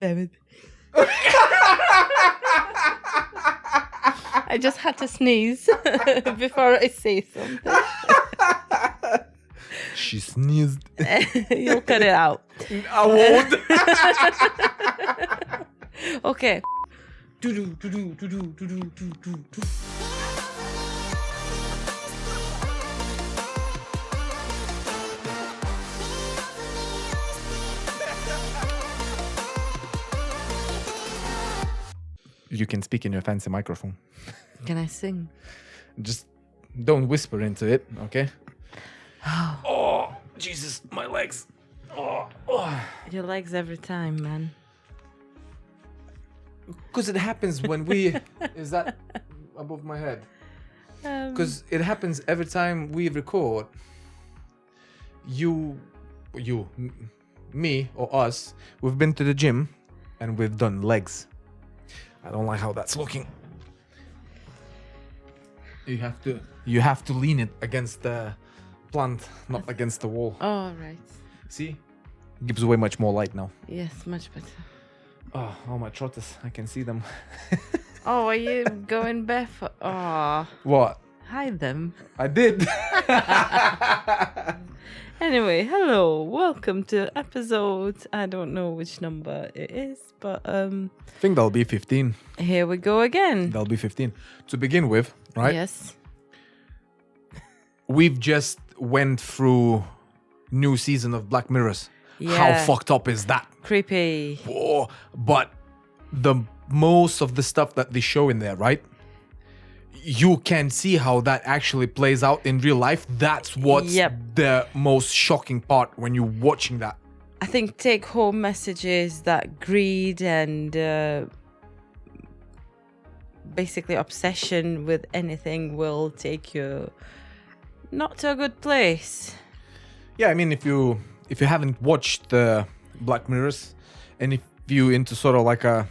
David. I just had to sneeze before I say something. She sneezed. You'll cut it out. I won't. Okay. You can speak in your fancy microphone. Can I sing? Just don't whisper into it, okay? Oh, Jesus, my legs. Your legs every time, man. Because it happens when we... Is that above my head? Because it happens every time we record. Me or us, we've been to the gym and we've done legs. I don't like how that's looking. You have to lean it against the plant, not against the wall. Oh, right. See? Gives away much more light now. Yes, much better. Oh, all my trotters, I can see them. Oh, are you going barefoot? Oh, What? hide them. I did. Anyway, hello. Welcome to episode. I don't know which number it is, but I think that'll be 15. here we go again. That'll be 15. To begin with, right? Yes. We've just went through new season of Black Mirrors. Yeah. How fucked up is that? Creepy. Oh, but the most of the stuff that they show in there, right? You can see how that actually plays out in real life. That's what's the most shocking part when you're watching that. I think take-home messages that greed and basically obsession with anything will take you not to a good place. Yeah, I mean, if you haven't watched the Black Mirrors, and if you into sort of like a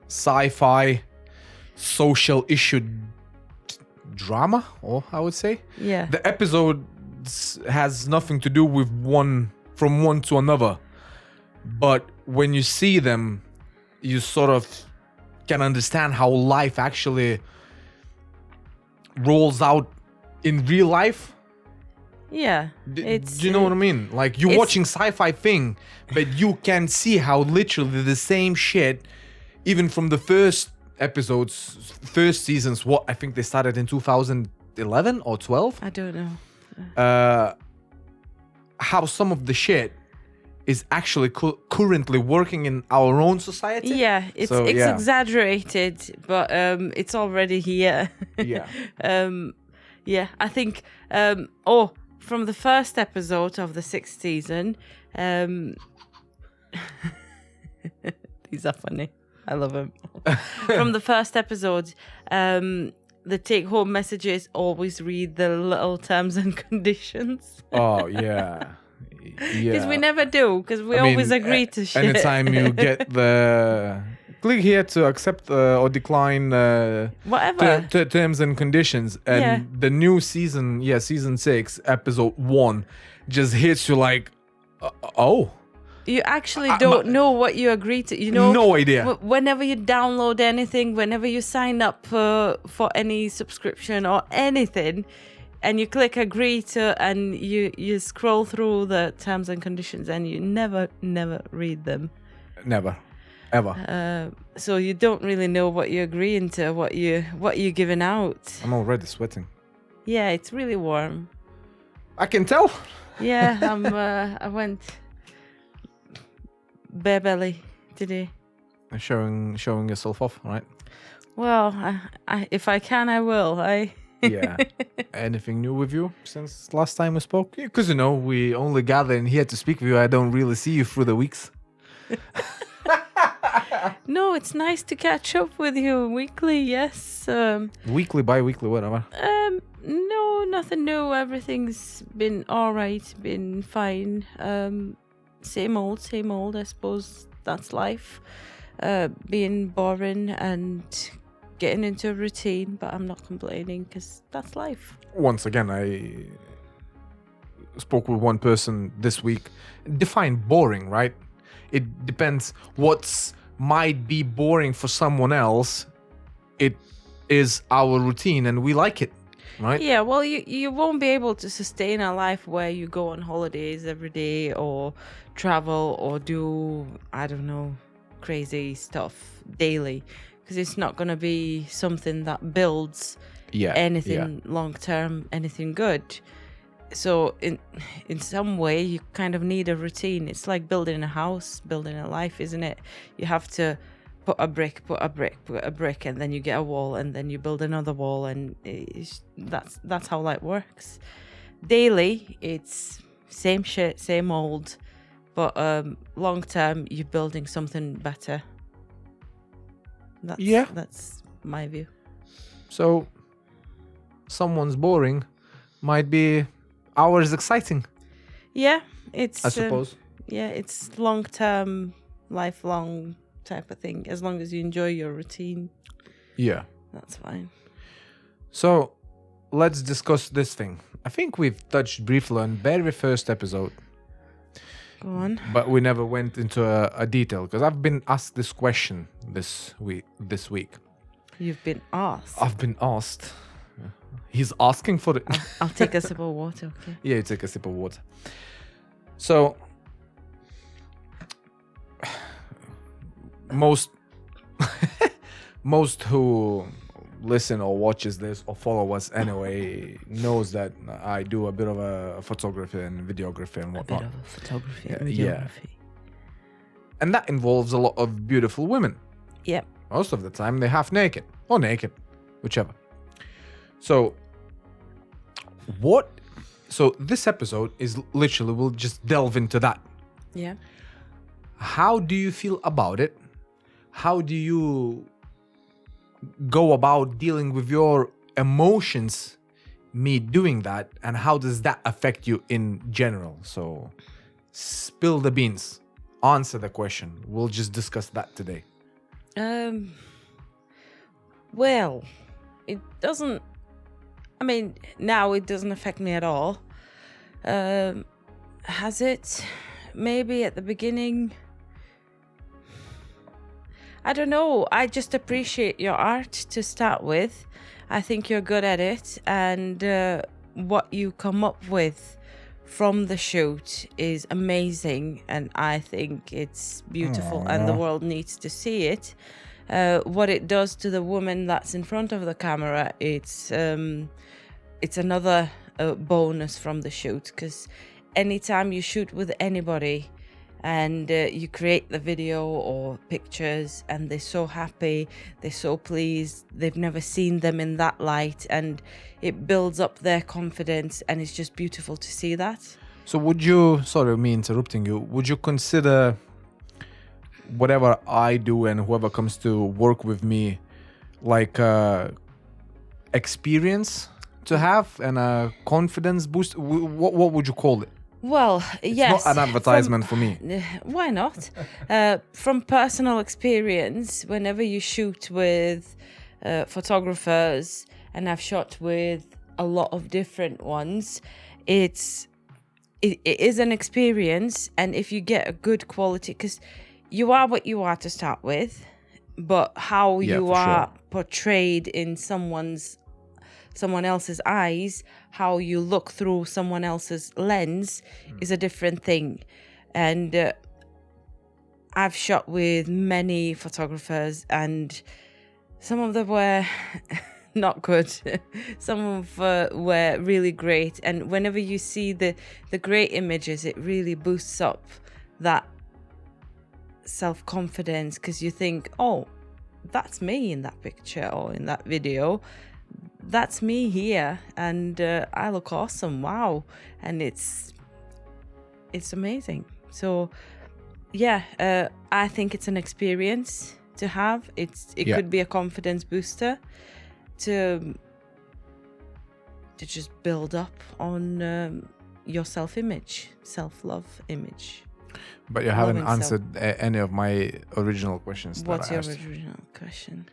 sci-fi social issue drama, or I would say, Yeah. the episode has nothing to do with from one to another, but when you see them, you sort of can understand how life actually rolls out in real life. Yeah. Do you know what I mean? Like, you're watching sci-fi thing, but you can see how literally the same shit, even from the first episodes, first seasons, what I think they started in 2011 or 12. I don't know. How some of the shit is actually currently working in our own society. Yeah, it's exaggerated, but it's already here. Yeah. Yeah, I think from the first episode of the 6th season, these are funny. I love them. From the first episode, the take-home messages always read the little terms and conditions. Oh, yeah. Because we never do, because we always agree to shit. Anytime you get the... Click here to accept or decline whatever terms and conditions. And the new season, season 6, episode 1, just hits you like, oh. You actually don't know what you agree to. You know, no idea. Whenever you download anything, whenever you sign up for any subscription or anything, and you click agree to, and you scroll through the terms and conditions, and you never read them. Never, ever. So you don't really know what you're agreeing to, what you're giving out. I'm already sweating. Yeah, it's really warm. I can tell. Yeah, I went bare belly today. Showing yourself off, right? Well, I if I can, I will. Yeah. Anything new with you since last time we spoke? Because, we only gather in here to speak with you. I don't really see you through the weeks. No, it's nice to catch up with you weekly, yes. Weekly, bi-weekly, whatever. No, nothing new. Everything's been all right, been fine. Same old, I suppose that's life. Being boring and getting into a routine, but I'm not complaining because that's life. Once again, I spoke with one person this week. Define boring, right? it depends. What's might be boring for someone else, it is our routine and we like it, right? Yeah, well, you won't be able to sustain a life where you go on holidays every day or travel or do, I don't know, crazy stuff daily, because it's not going to be something that builds anything long term, anything good. So in some way, you kind of need a routine. It's like building a house, building a life, isn't it? You have to put a brick, and then you get a wall, and then you build another wall, and that's how life works. Daily, it's same shit, same old, but long term, you're building something better. That's my view. So, someone's boring might be ours exciting. Yeah, it's I suppose. It's long term, lifelong type of thing. As long as you enjoy your routine, that's fine. So let's discuss this thing. I think we've touched briefly on very first episode. Go on. But we never went into a detail because I've been asked this question this week. You've been asked. I've been asked. He's asking for it. I'll take a sip of water, okay? Yeah, you take a sip of water. So, most who listen or watches this or follow us anyway knows that I do a bit of a photography and videography and whatnot. A bit of a photography and videography. And that involves a lot of beautiful women. Yep. Most of the time they're half naked or naked, whichever. So this episode is literally, we'll just delve into that. Yeah. How do you feel about it? How do you go about dealing with your emotions, me doing that, and how does that affect you in general? So spill the beans, answer the question. We'll just discuss that today. Well, it doesn't, I mean, now it doesn't affect me at all. Has it? Maybe at the beginning. I don't know. I just appreciate your art to start with. I think you're good at it. And what you come up with from the shoot is amazing. And I think it's beautiful and the world needs to see it. What it does to the woman that's in front of the camera, it's another bonus from the shoot, because anytime you shoot with anybody and you create the video or pictures and they're so happy, they're so pleased, they've never seen them in that light, and it builds up their confidence, and it's just beautiful to see that. So would you, sorry me interrupting you, would you consider whatever I do and whoever comes to work with me like experience to have and a confidence boost? What would you call it? Well, yes. It's not an advertisement for me. Why not? From personal experience, whenever you shoot with photographers, and I've shot with a lot of different ones, it is an experience. And if you get a good quality, because you are what you are to start with, but how you are portrayed in someone else's eyes, how you look through someone else's lens is a different thing. And I've shot with many photographers, and some of them were not good. Some of were really great. And whenever you see the great images, it really boosts up that self-confidence, because you think, oh, that's me in that picture or in that video. That's me here, and I look awesome. Wow. And it's amazing. So I think it's an experience to have. It could be a confidence booster to just build up on your self-image, self-love image. But you haven't answered any of my original questions. What's your original question?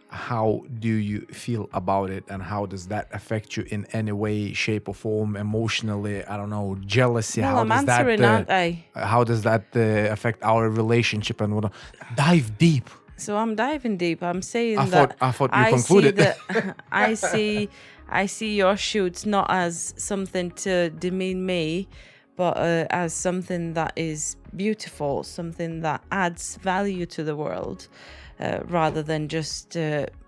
how do you feel about it, and how does that affect you in any way, shape, or form, emotionally? I don't know, jealousy. Well, How I'm does that? answering, aren't I? How does that affect our relationship and whatnot? Dive deep. So I'm diving deep. I'm saying I thought you concluded. I see your shoots not as something to demean me, but as something that is beautiful, something that adds value to the world, rather than just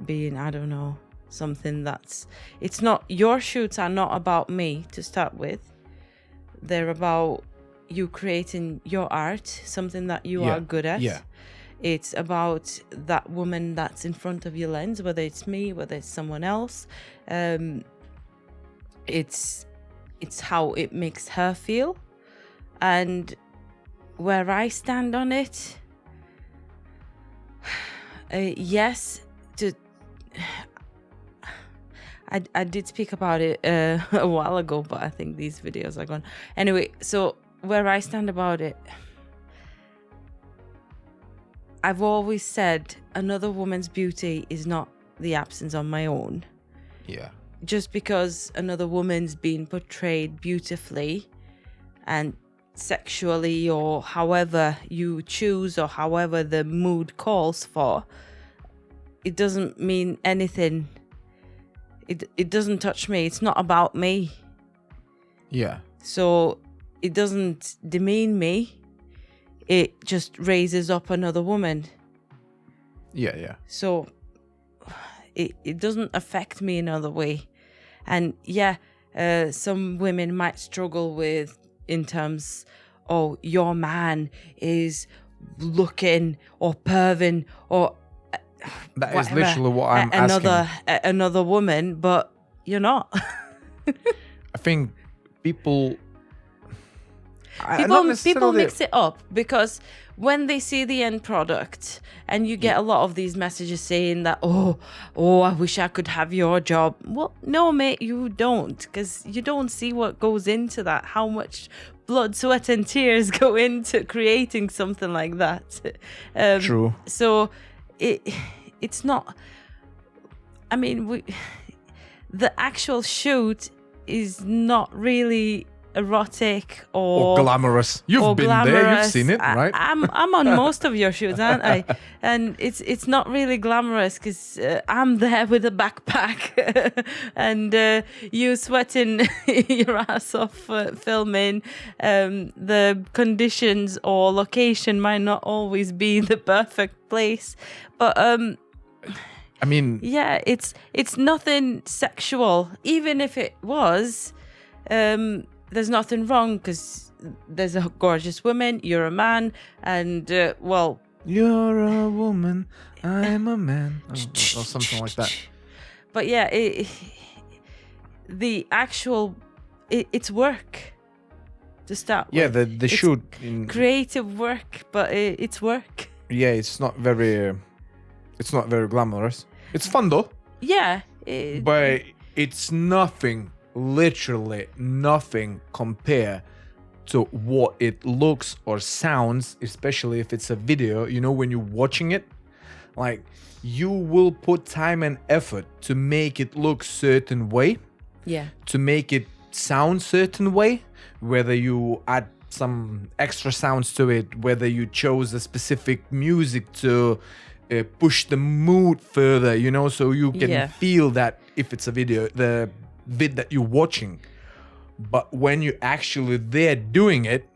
being, I don't know, something that's... It's not... Your shoots are not about me to start with. They're about you creating your art, something that you are good at. Yeah. It's about that woman that's in front of your lens, whether it's me, whether it's someone else. It's how it makes her feel. And where I stand on it, yes, I did speak about it a while ago, but I think these videos are gone. Anyway, so where I stand about it, I've always said another woman's beauty is not the absence of my own. Yeah. Just because another woman's been portrayed beautifully and sexually, or however you choose, or however the mood calls for, it doesn't mean anything. It doesn't touch me. It's not about me. Yeah. So it doesn't demean me. It just raises up another woman. Yeah, yeah. So it doesn't affect me in another way. And yeah, some women might struggle with, in terms, oh, your man is looking or perving or That whatever, is literally what I'm asking. Another woman, but you're not. I think people People mix it up, because when they see the end product and you get a lot of these messages saying that, oh, I wish I could have your job. Well, no, mate, you don't, because you don't see what goes into that, how much blood, sweat and tears go into creating something like that. True. So it's not, I mean, the actual shoot is not really erotic or glamorous. You've been there, you've seen it, right? I'm on most of your shoots, aren't I? And it's not really glamorous, because I'm there with a backpack and you sweating your ass off filming. The conditions or location might not always be the perfect place, but I mean, yeah, it's nothing sexual. Even if it was, there's nothing wrong, because there's a gorgeous woman, you're a man, and well, you're a woman, I'm a man, or something like that. But yeah, the actual, it's work to start with. Yeah, the shoot, creative work, but it's work. Yeah, it's not very glamorous. It's fun though. Yeah, but it's nothing. Literally nothing compare to what it looks or sounds, especially if it's a video. You know, when you're watching it, like, you will put time and effort to make it look certain way, yeah, to make it sound certain way, whether you add some extra sounds to it, whether you chose a specific music to push the mood further, you know, so you can feel that if it's a video, the vid that you're watching. But when you're actually there doing it,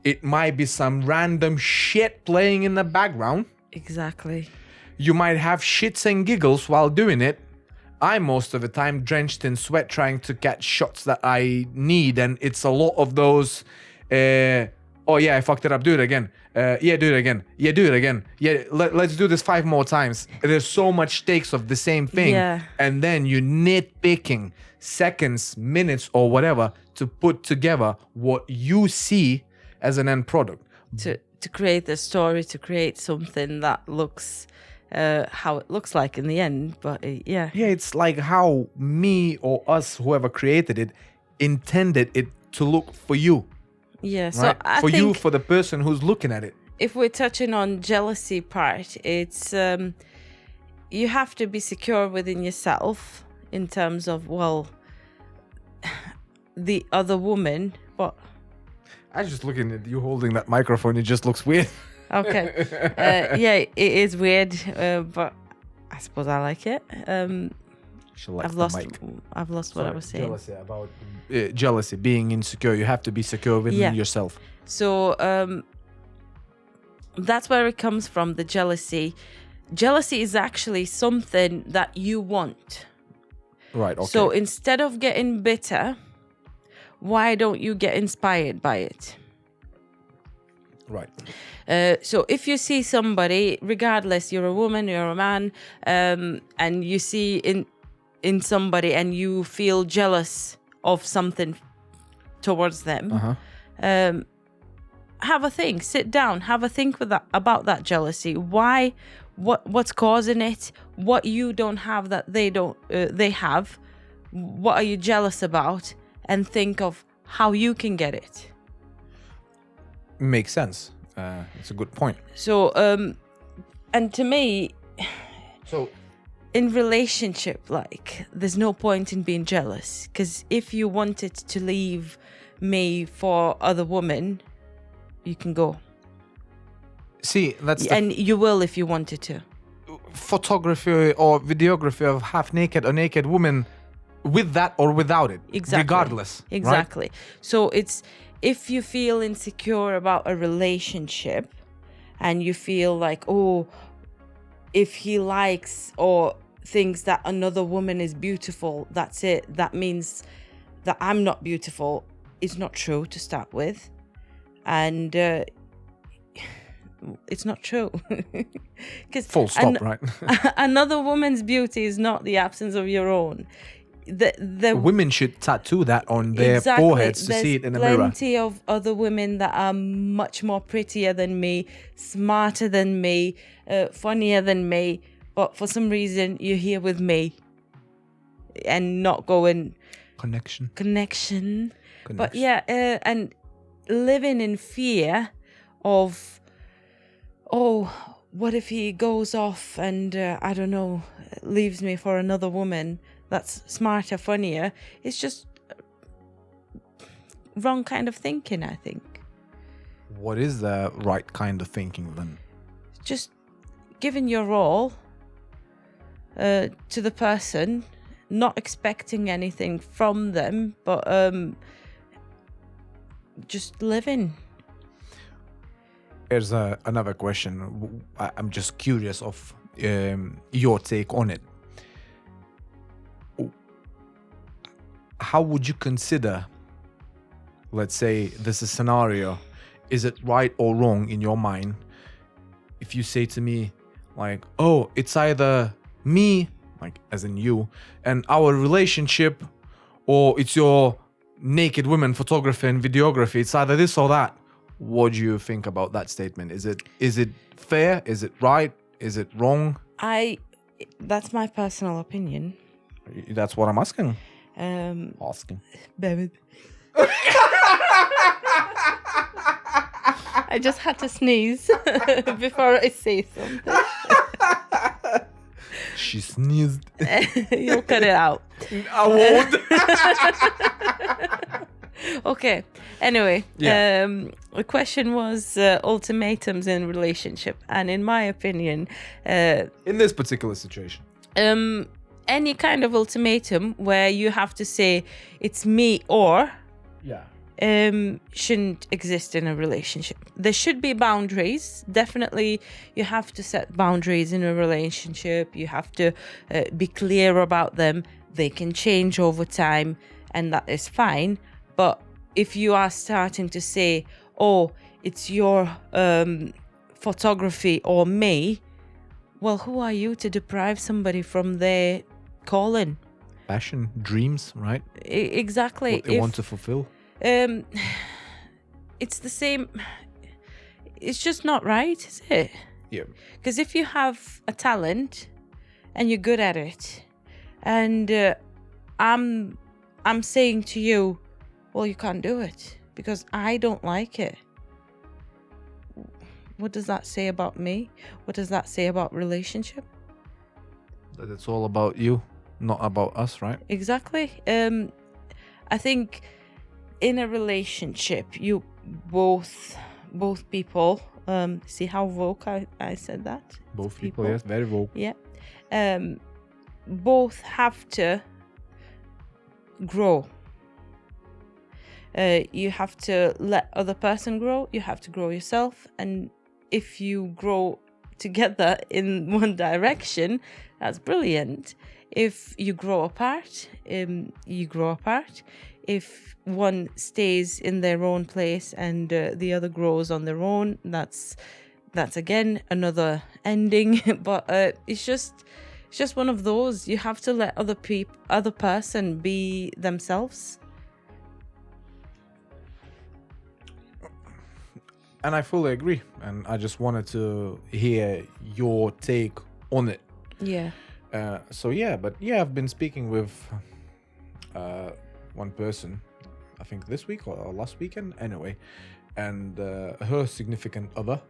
it might be some random shit playing in the background. Exactly. You might have shits and giggles while doing it. I'm most of the time drenched in sweat trying to get shots that I need, and it's a lot of those oh yeah, I fucked it up, do it again. Yeah, do it again. Yeah, do it again. Yeah, let's do this 5 more times. There's so much takes of the same thing. Yeah. And then you nitpicking seconds, minutes, or whatever to put together what you see as an end product. To create a story, to create something that looks how it looks like in the end. But yeah. Yeah, it's like how me or us, whoever created it, intended it to look for you. Yeah, so right? I for think you, for the person who's looking at it. If we're touching on jealousy part, it's you have to be secure within yourself in terms of, well, the other woman. What? I'm just looking at you holding that microphone. It just looks weird. Okay. Yeah, it is weird, but I suppose I like it. I've lost what I was saying. Jealousy about jealousy, being insecure. You have to be secure within yourself. So that's where it comes from, the jealousy. Jealousy is actually something that you want. Right, okay. So instead of getting bitter, why don't you get inspired by it? Right. So if you see somebody, regardless, you're a woman, you're a man, and you see in somebody and you feel jealous of something towards them, have a think, sit down, have a think about that jealousy. Why? What's causing it? What you don't have that they have? What are you jealous about? And think of how you can get it. Makes sense. It's a good point. So, and to me, so in relationship, like, there's no point in being jealous, because if you wanted to leave me for other women, you can go. See, that's and you will if you wanted to. Photography or videography of half naked or naked women, with that or without it, regardless. Exactly. Right? So it's, if you feel insecure about a relationship and you feel like, oh, if he likes or thinks that another woman is beautiful, that's it. That means that I'm not beautiful. It's not true to start with. And it's not true. Full stop, right? Another woman's beauty is not the absence of your own. The women should tattoo that on their foreheads to see it in the mirror. There's plenty of other women that are much more prettier than me, smarter than me, funnier than me, but for some reason you're here with me and not going connection. But yeah, and living in fear of, oh, what if he goes off and I don't know, leaves me for another woman that's smarter, funnier. It's just wrong kind of thinking, I think. What is the right kind of thinking then? Just giving your all to the person, not expecting anything from them, but just living. Here's another question. I'm just curious of your take on it. How would you consider, let's say this is a scenario, is it right or wrong in your mind if you say to me like, oh, it's either me, like as in you, and our relationship, or it's your naked women photography and videography, it's either this or that. What do you think about that statement? Is it fair? Is it right? Is it wrong? That's my personal opinion. That's what I'm asking. David. I just had to sneeze before I say something. She sneezed. You'll cut it out. I won't. Okay. Anyway, the question was ultimatums in relationship, and in my opinion, in this particular situation, any kind of ultimatum where you have to say it's me or shouldn't exist in a relationship. There should be boundaries. Definitely, you have to set boundaries in a relationship. You have to be clear about them. They can change over time, and that is fine. But if you are starting to say, oh, it's your photography or me, well, who are you to deprive somebody from their calling? Passion, dreams, right? Exactly. What they want to fulfill. It's the same. It's just not right, is it? Yeah. Because if you have a talent and you're good at it, and I'm saying to you, well, you can't do it because I don't like it. What does that say about me? What does that say about relationship? That it's all about you, not about us, right? Exactly. I think in a relationship, you both people. See how woke I said that? Both people, yes, very woke. Yeah. Both have to grow. You have to let other person grow. You have to grow yourself. And if you grow together in one direction, that's brilliant. If you grow apart, you grow apart. If one stays in their own place and the other grows on their own, that's again another ending. But it's just one of those. You have to let other person be themselves. And I fully agree. And I just wanted to hear your take on it. Yeah. I've been speaking with one person, I think this week or last weekend, anyway, and her significant other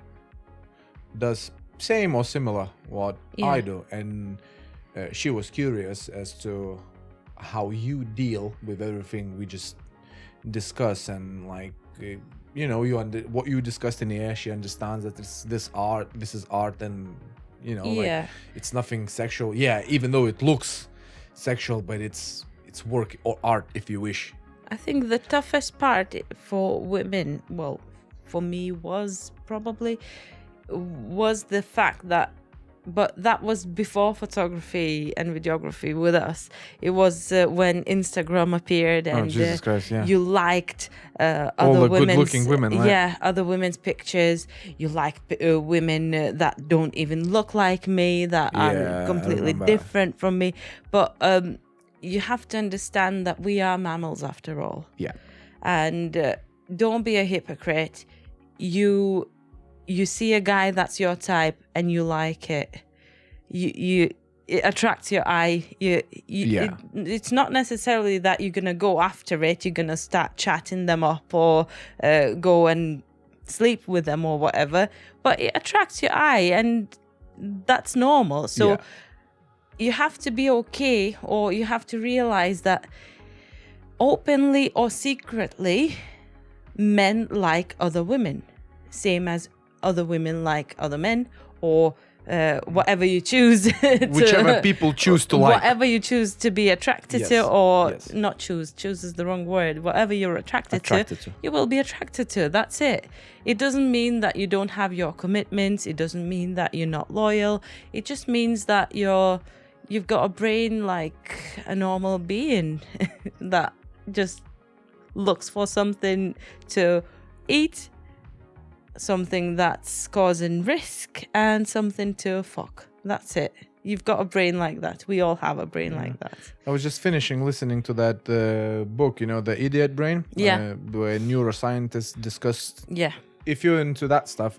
does same or similar what I do, and she was curious as to how you deal with everything we just discuss, and like what you discussed in the air. She understands that this is art, and like it's nothing sexual. Yeah, even though it looks sexual, but it's work or art, if you wish. I think the toughest part for women, well, for me was the fact that, but that was before photography and videography with us. It was when Instagram appeared and Jesus Christ, yeah. You liked all other the women's, good-looking women, right? Yeah, other women's pictures. You like women that don't even look like me, that are completely different from me. But you have to understand that we are mammals after all. Yeah. And don't be a hypocrite. You see a guy that's your type and you like it. It attracts your eye. It's not necessarily that you're gonna go after it. You're gonna start chatting them up or go and sleep with them or whatever. But it attracts your eye, and that's normal. So you have to be okay, or you have to realize that openly or secretly, men like other women, same as other women like other men, or whatever you choose. Whichever people choose to like. Whatever you choose to be attracted to, or not choose. Choose is the wrong word. Whatever you're attracted to, you will be attracted to. That's it. It doesn't mean that you don't have your commitments. It doesn't mean that you're not loyal. It just means that you've got a brain like a normal being that just looks for something to eat, something that's causing risk, and something to fuck. That's it. You've got a brain like that. We all have a brain like that. I was just finishing listening to that book, The Idiot Brain. Where neuroscientists discussed. Yeah. If you're into that stuff,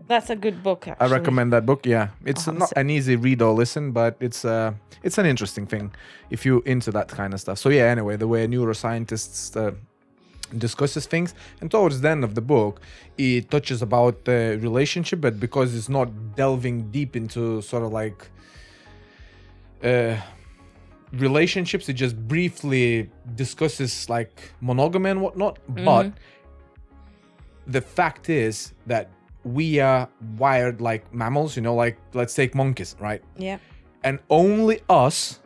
that's a good book, actually. I recommend that book. Yeah, it's not an easy read or listen, but it's an interesting thing if you're into that kind of stuff. So yeah, anyway, the way neuroscientists discusses things, and towards the end of the book, it touches about the relationship, but because it's not delving deep into sort of like relationships, it just briefly discusses like monogamy and whatnot. But the fact is that we are wired like mammals, like let's take monkeys, right? Yeah. And only us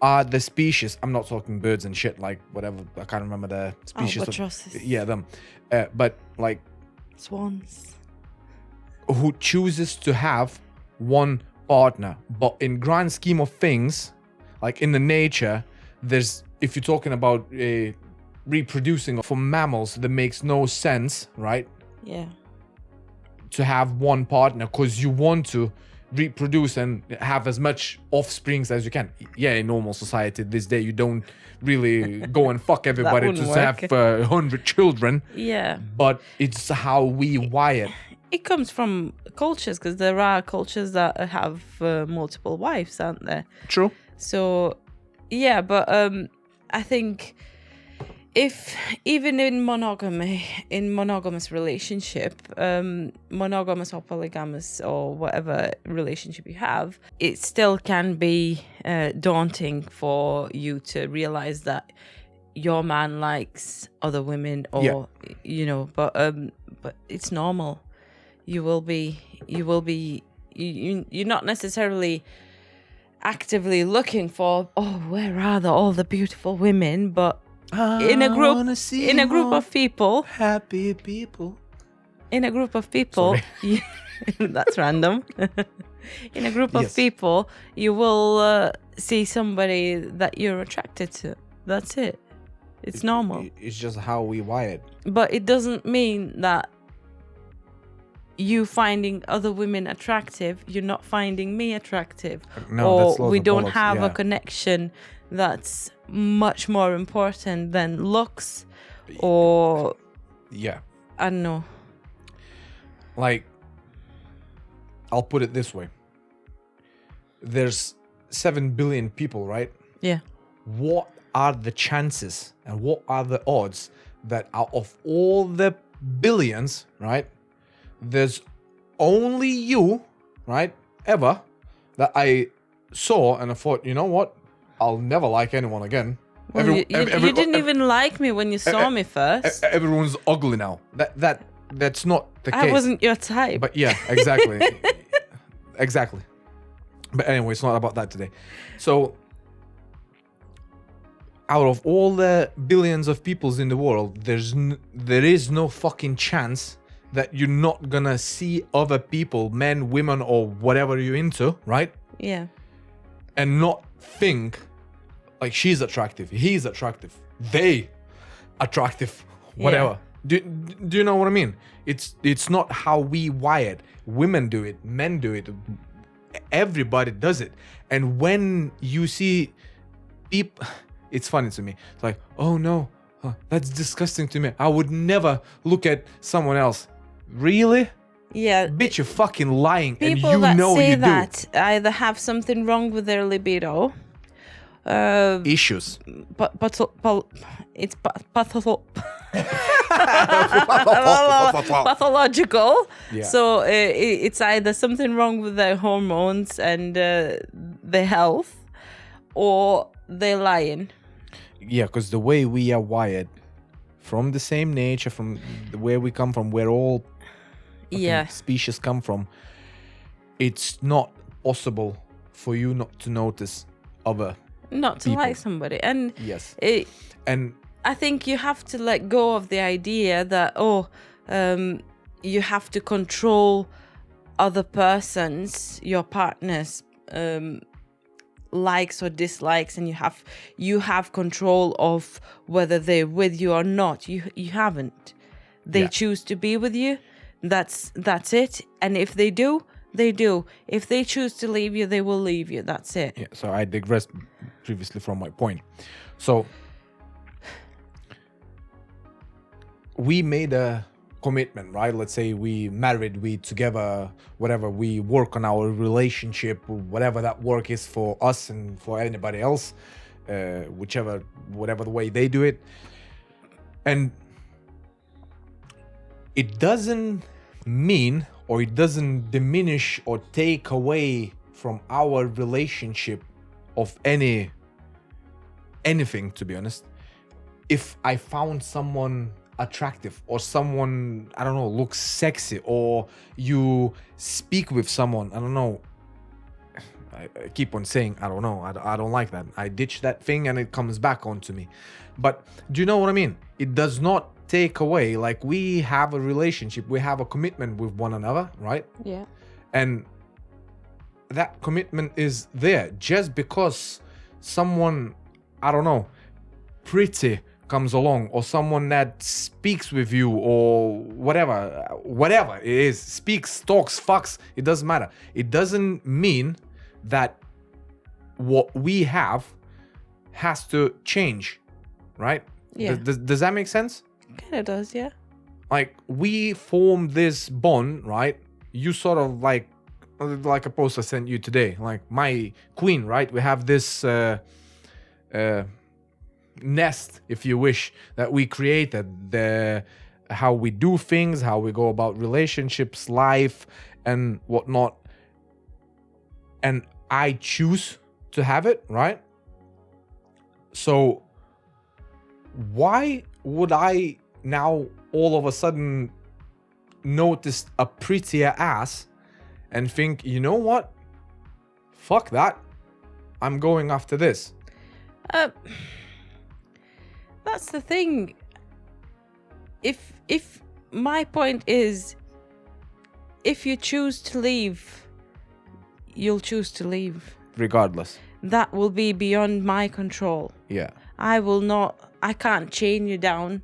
are the species. I'm not talking birds and shit, like whatever. I can't remember the species. Albatrosses. Yeah, them. But like swans. Who chooses to have one partner. But in grand scheme of things, like in the nature, if you're talking about reproducing for mammals, that makes no sense, right? Yeah. To have one partner, because you want to reproduce and have as much offsprings as you can. Yeah, in normal society this day, you don't really go and fuck everybody to have 100 children. Yeah. But it's how we wire. It comes from cultures, because there are cultures that have multiple wives, aren't there? True. So, yeah, but I think if even in monogamous relationship, monogamous or polygamous or whatever relationship you have, it still can be daunting for you to realize that your man likes other women, or but it's normal. You're not necessarily actively looking for, where are all the beautiful women, but in a group of people, happy people. In a group of people, that's random. In a group of people, you will see somebody that you're attracted to. That's it. It's normal. It's just how we wired. But it doesn't mean that you finding other women attractive, you're not finding me attractive. No, or we don't have a connection that's much more important than looks, or I don't know. Like, I'll put it this way. There's 7 billion people, right? Yeah. What are the chances and what are the odds that out of all the billions, right, there's only you, right, ever, that I saw and I thought, you know what? I'll never like anyone again. Well, you didn't even like me when you saw me first. Everyone's ugly now. That's not the case. I wasn't your type. But yeah, exactly. Exactly. But anyway, it's not about that today. So, out of all the billions of peoples in the world, there is no fucking chance that you're not gonna see other people, men, women, or whatever you're into, right? Yeah. And not think like she's attractive, he's attractive, they attractive, whatever. Yeah. Do you know what I mean? It's not how we wired. Women do it, men do it, everybody does it. And when you see people, it's funny to me. It's like, oh no, that's disgusting to me. I would never look at someone else. Really? Yeah. Bitch, you're fucking lying, and people you that know say you that do. either have something wrong with their libido, Issues. It's pathological. Yeah. So it's either something wrong with their hormones and their health, or they're lying. Yeah, because the way we are wired, from the same nature, from where we come from, where all species come from, it's not possible for you not to notice other not to people. like somebody. And yes, and I think you have to let go of the idea that you have to control other persons, your partner's likes or dislikes, and you have control of whether they're with you or not. You haven't. They choose to be with you. That's it. And if they do, they do. If they choose to leave you, they will leave you. That's it. Yeah. So I digressed previously from my point. So we made a commitment, right? Let's say we married, we together, whatever, we work on our relationship, whatever that work is for us and for anybody else, whatever the way they do it. And it doesn't mean, or it doesn't diminish or take away from our relationship of anything, to be honest. If I found someone attractive, or someone, I don't know, looks sexy, or you speak with someone, I don't know, I keep on saying I don't know, I don't like that, I ditch that thing and it comes back onto me. But do you know what I mean? It does not take away, like, we have a relationship, we have a commitment with one another, right? Yeah. And that commitment is there. Just because someone, I don't know, pretty comes along, or someone that speaks with you, or whatever it is, speaks, talks, fucks, it doesn't matter. It doesn't mean that what we have has to change, right? Yeah. Does that make sense? Kind of does, yeah. Like, we form this bond, right? You sort of like a post I sent you today, like my queen, right? We have this nest, if you wish, that we created, the how we do things, how we go about relationships, life, and whatnot, and I choose to have it, right? So why would I now all of a sudden notice a prettier ass and think, you know what? Fuck that. I'm going after this. That's the thing. If my point is, if you choose to leave, you'll choose to leave. Regardless. That will be beyond my control. Yeah. I can't chain you down.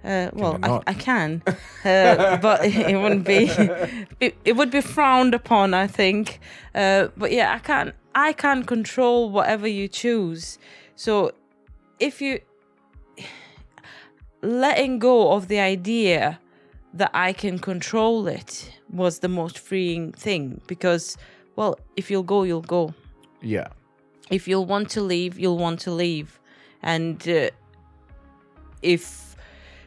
Well, not? I can, but it wouldn't be. It would be frowned upon, I think. But yeah, I can't control whatever you choose. So, if you letting go of the idea that I can control it was the most freeing thing, because, well, if you'll go, you'll go. Yeah. If you'll want to leave, you'll want to leave, and if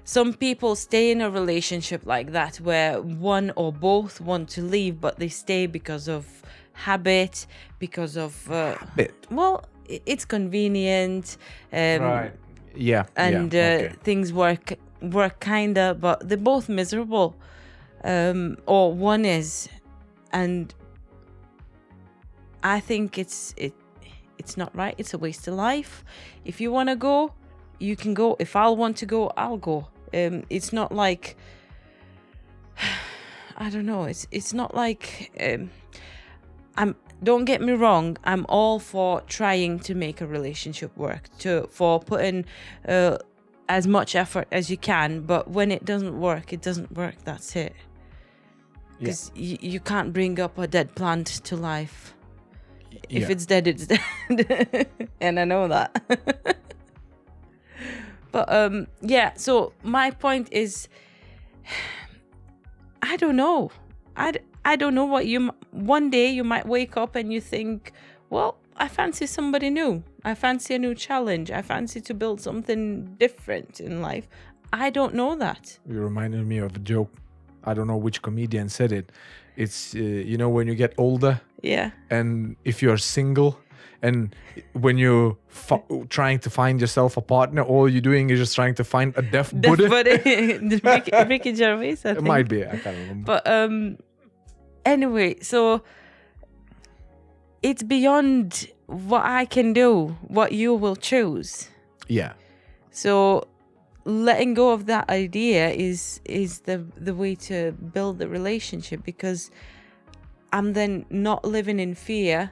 some people stay in a relationship like that where one or both want to leave, but they stay because of habit, because of Habit. well, it's convenient, Right. Yeah. and okay. things work kinda, but they're both miserable, or one is, and I think it's not right. It's a waste of life. If you want to go, you can go. If I want to go, I'll go. It's not like I don't know. It's not like Don't get me wrong. I'm all for trying to make a relationship work. For putting as much effort as you can. But when it doesn't work, it doesn't work. That's it. Because you can't bring up a dead plant to life. If it's dead, it's dead. And I know that. But yeah, so my point is, I don't know. I don't know what one day you might wake up and you think, well, I fancy somebody new. I fancy a new challenge. I fancy to build something different in life. I don't know that. You reminded me of a joke. I don't know which comedian said it. It's, when you get older. Yeah. And if you're single and when you're trying to find yourself a partner, all you're doing is just trying to find a deaf Buddha. Ricky Gervais, I think. It might be. I can't remember. But anyway, so it's beyond what I can do, what you will choose. Yeah. So letting go of that idea is the way to build the relationship, because I'm then not living in fear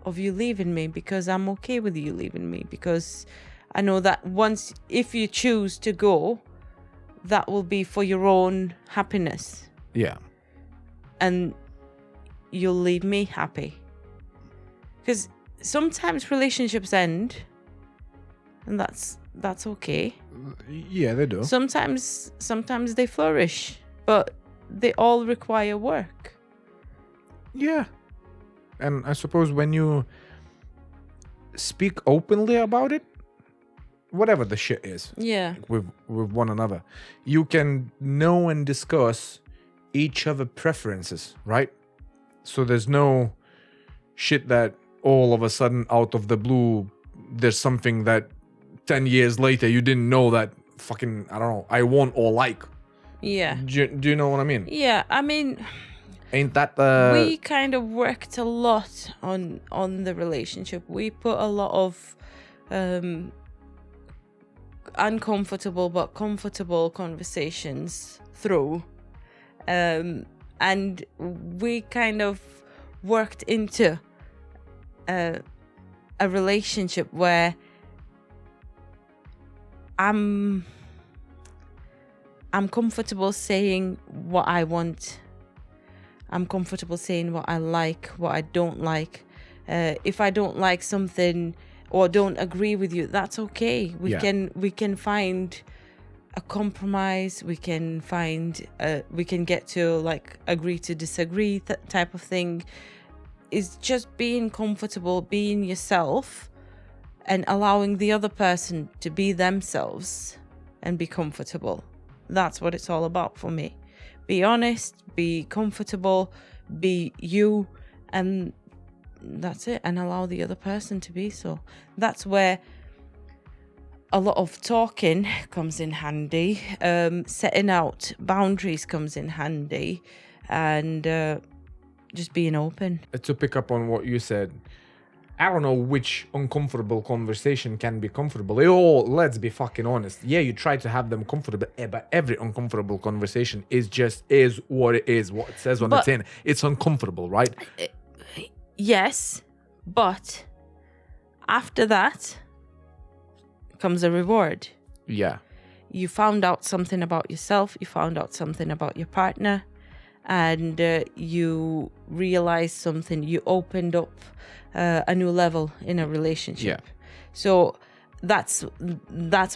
of you leaving me, because I'm okay with you leaving me, because I know that if you choose to go, that will be for your own happiness. Yeah. And you'll leave me happy. Because sometimes relationships end, and that's okay. Yeah, they do. Sometimes they flourish, but they all require work. Yeah. And I suppose when you speak openly about it, whatever the shit is, Yeah. with one another, you can know and discuss each other preferences, right? So there's no shit that all of a sudden out of the blue there's something that 10 years later you didn't know that fucking, I don't know, I want or like. Yeah. Do you know what I mean? Yeah, I mean, Ain't that we kind of worked a lot on the relationship. We put a lot of uncomfortable but comfortable conversations through, and we kind of worked into a relationship where I'm comfortable saying what I want. I'm comfortable saying what I like, what I don't like. If I don't like something or don't agree with you, that's okay. We can find a compromise. We can get to like agree to disagree type of thing. Is just being comfortable, being yourself, and allowing the other person to be themselves and be comfortable. That's what it's all about for me. Be honest, be comfortable, be you, and that's it. And allow the other person to be so. That's where a lot of talking comes in handy. Setting out boundaries comes in handy, and just being open. To pick up on what you said, I don't know which uncomfortable conversation can be comfortable. Let's be fucking honest. Yeah, you try to have them comfortable, but every uncomfortable conversation is what it is, what it says on the tin. It's uncomfortable, right? Yes, but after that comes a reward. Yeah. You found out something about yourself, you found out something about your partner, and you realized something, you opened up a new level in a relationship. Yeah. So that's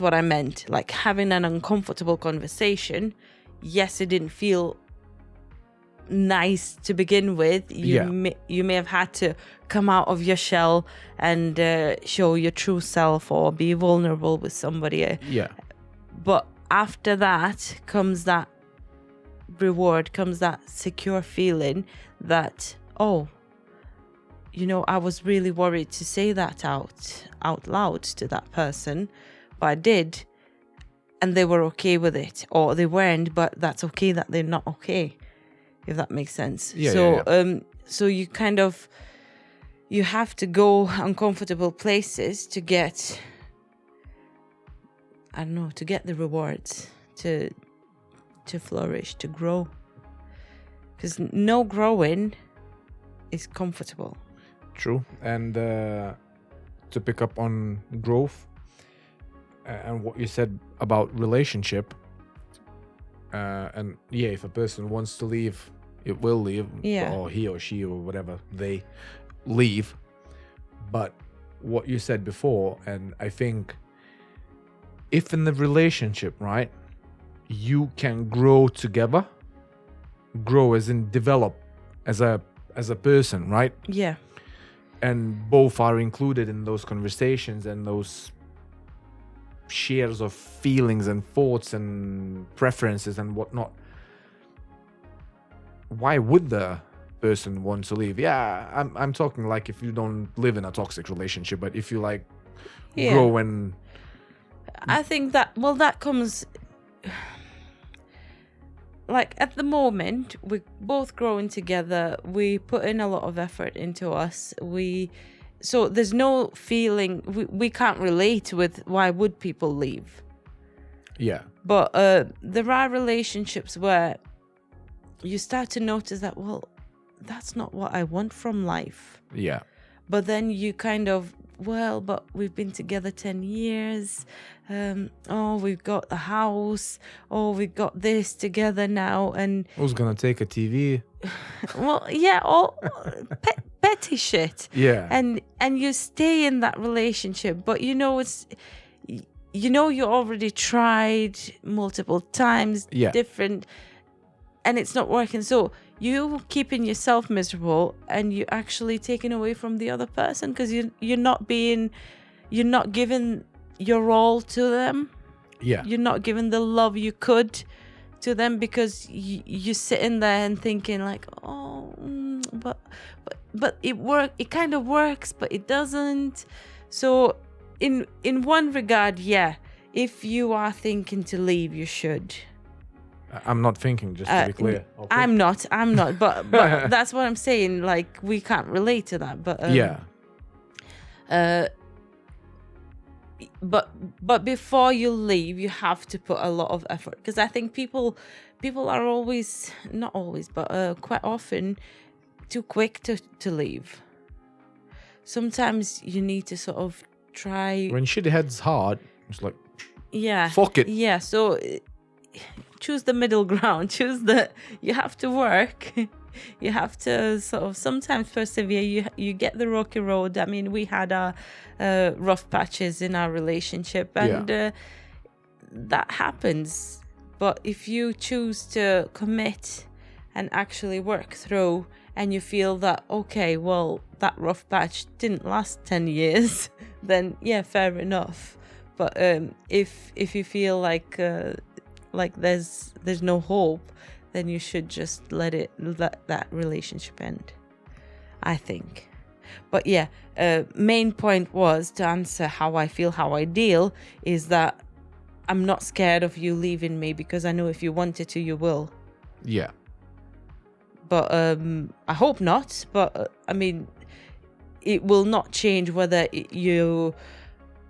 what I meant, like having an uncomfortable conversation. Yes, it didn't feel nice to begin with. You may have had to come out of your shell and show your true self or be vulnerable with somebody. Yeah. But after that comes that reward, comes that secure feeling that, I was really worried to say that out loud to that person, but I did, and they were okay with it, or they weren't, but that's okay that they're not okay, if that makes sense. So you kind of, you have to go uncomfortable places to get, to get the rewards, to flourish, to grow. Because no growing is comfortable. True. And to pick up on growth and what you said about relationship, if a person wants to leave, it will leave, or he or she or whatever, they leave. But what you said before, and I think if in the relationship, right, you can grow together, grow as in develop as a person, right? Yeah. And both are included in those conversations and those shares of feelings and thoughts and preferences and whatnot. Why would the person want to leave? Yeah, I'm talking like if you don't live in a toxic relationship, but if you grow and... I think that comes... Like at the moment, we're both growing together. We put in a lot of effort into us. So there's no feeling, we can't relate with why would people leave. Yeah. But there are relationships where you start to notice that, well, that's not what I want from life. Yeah. But then you kind of, but we've been together 10 years. We've got the house. We've got this together now. And who's going to take a TV? Well, yeah, all petty shit. Yeah. And you stay in that relationship, but you already tried multiple times, different, and it's not working. So you keeping yourself miserable, and you actually taking away from the other person because you're not giving your all to them. Yeah. You're not giving the love you could to them because you're sitting there and thinking like, but it kind of works, but it doesn't. So in one regard, if you are thinking to leave, you should. I'm not thinking, just to be clear. Okay. I'm not, but that's what I'm saying. Like, we can't relate to that, but but before you leave, you have to put a lot of effort, because I think people are always, not always, but quite often too quick to leave. Sometimes you need to sort of try. When shit heads hard, it's like, fuck it. Yeah, so choose the middle ground. You have to work. You have to sort of sometimes persevere. You get the rocky road. I mean, we had our rough patches in our relationship, and that happens. But if you choose to commit and actually work through and you feel that, okay, well, that rough patch didn't last 10 years, then yeah, fair enough. But if you feel like there's no hope, then you should just let that relationship end, I think. But yeah, main point was to answer how I feel, how I deal, is that I'm not scared of you leaving me, because I know if you wanted to, you will. Yeah. But I hope not. But I mean, it will not change whether you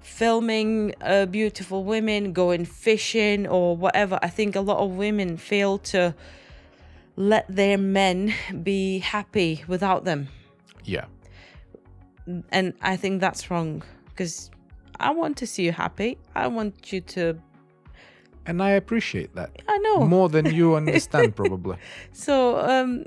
filming beautiful women, going fishing or whatever. I think a lot of women fail to let their men be happy without them. Yeah. And I think that's wrong, because I want to see you happy. I want you to... And I appreciate that. I know. More than you understand, probably. So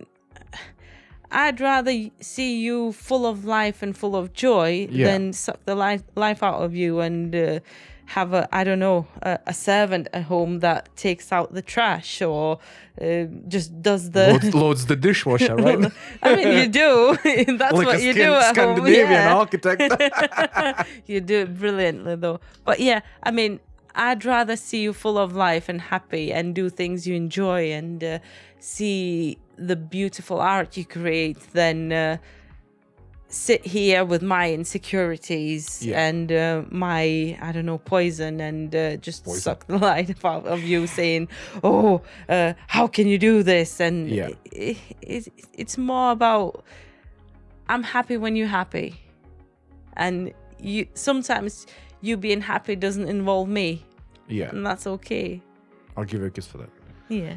I'd rather see you full of life and full of joy than suck the life out of you and have a servant at home that takes out the trash or just does the... Loads the dishwasher, right? I mean, you do. That's like what you do at home. Scandinavian architect. You do it brilliantly, though. But yeah, I mean, I'd rather see you full of life and happy and do things you enjoy and see the beautiful art you create than sit here with my insecurities and my, poison and just suck the life out of you saying, oh, how can you do this? And it's more about, I'm happy when you're happy. And sometimes you being happy doesn't involve me. Yeah. And that's okay. I'll give you a kiss for that. Yeah.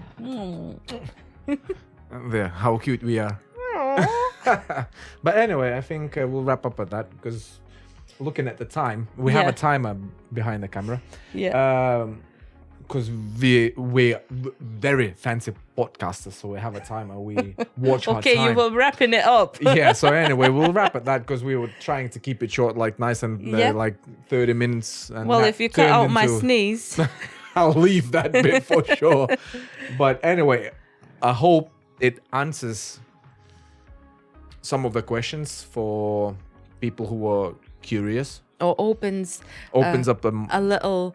There, how cute we are. But anyway, I think we'll wrap up at that, because looking at the time, we have a timer behind the camera. Yeah. Because we're very fancy podcasters, so we have a timer. We watch our Okay, time. you were wrapping it up. Yeah, so anyway, we'll wrap at that, because we were trying to keep it short, like nice and like 30 minutes. And well, if you cut out my sneeze. I'll leave that bit for sure. But anyway, I hope it answers some of the questions for people who are curious. Or opens up a little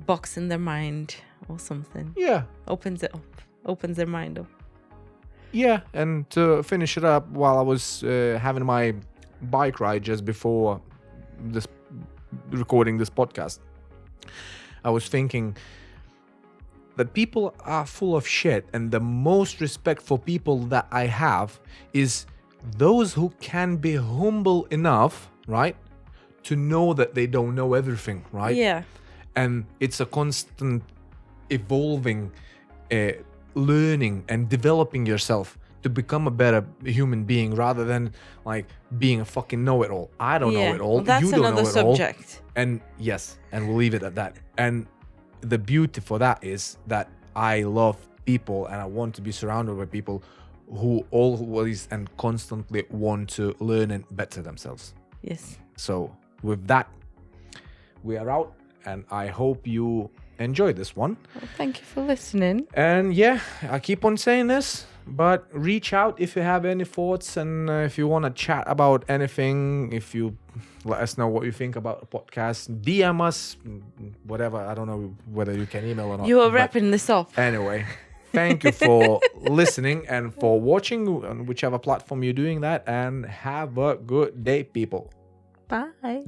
box in their mind or something. Yeah. Opens it up. Opens their mind up. Yeah, and to finish it up, while I was having my bike ride just before this recording this podcast, I was thinking that people are full of shit, and the most respect for people that I have is those who can be humble enough, right, to know that they don't know everything, right? Yeah. And it's a constant evolving, learning and developing yourself to become a better human being, rather than like being a fucking know-it-all. I don't know it all. Well, that's you don't another know it all. subject. And yes, and we'll leave it at that. And the beauty for that is that I love people, and I want to be surrounded by people who always and constantly want to learn and better themselves. Yes. So with that, we are out, and I hope you enjoyed this one. Well, thank you for listening. And yeah, I keep on saying this, but reach out if you have any thoughts, and if you want to chat about anything, if you let us know what you think about the podcast, DM us, whatever. I don't know whether you can email or not. You are wrapping this up. Anyway, thank you for listening and for watching on whichever platform you're doing that, and have a good day, people. Bye.